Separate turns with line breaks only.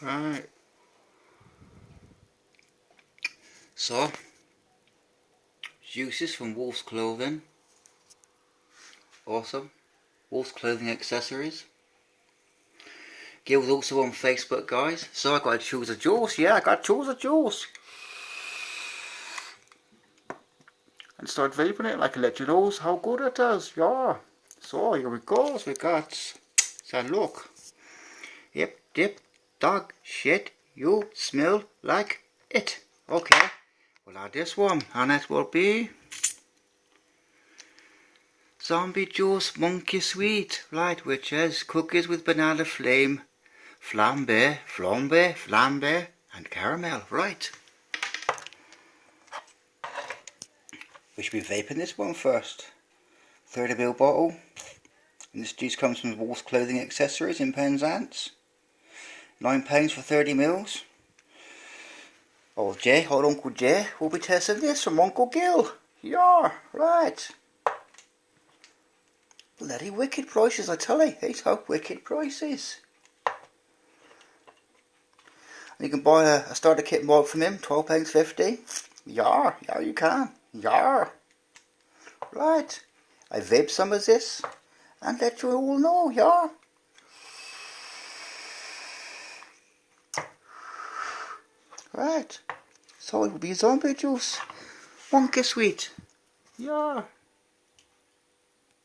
Right. So, juices from Wolf's Clothing. Awesome. Wolf's Clothing Accessories. Gil's also on Facebook, guys. So I got to choose a juice. Yeah, I got to choose a juice. And start vaping it like to let you know how good it is. Yeah. So here we go. So we got. So look. Yep, dip, dog, shit. You smell like it. Okay. We'll add this one, and it will be Zombie Juice Monkey Sweet, right, which is cookies with banana flame, flambe, and caramel, right. We should be vaping this one first. 30ml bottle. And this juice comes from Wolf's Clothing Accessories in Penzance. £9 for 30ml. Old Jay, old Uncle Jay, will be testing this from Uncle Gil. Yeah, right. Bloody wicked prices, I tell you. These are wicked prices. And you can buy a starter kit mod from him, £12.50. Yeah, you can. Yeah. Right. I vape some of this and let you all know, yeah. Right. So it will be zombie juice. Monkey sweet. Yeah.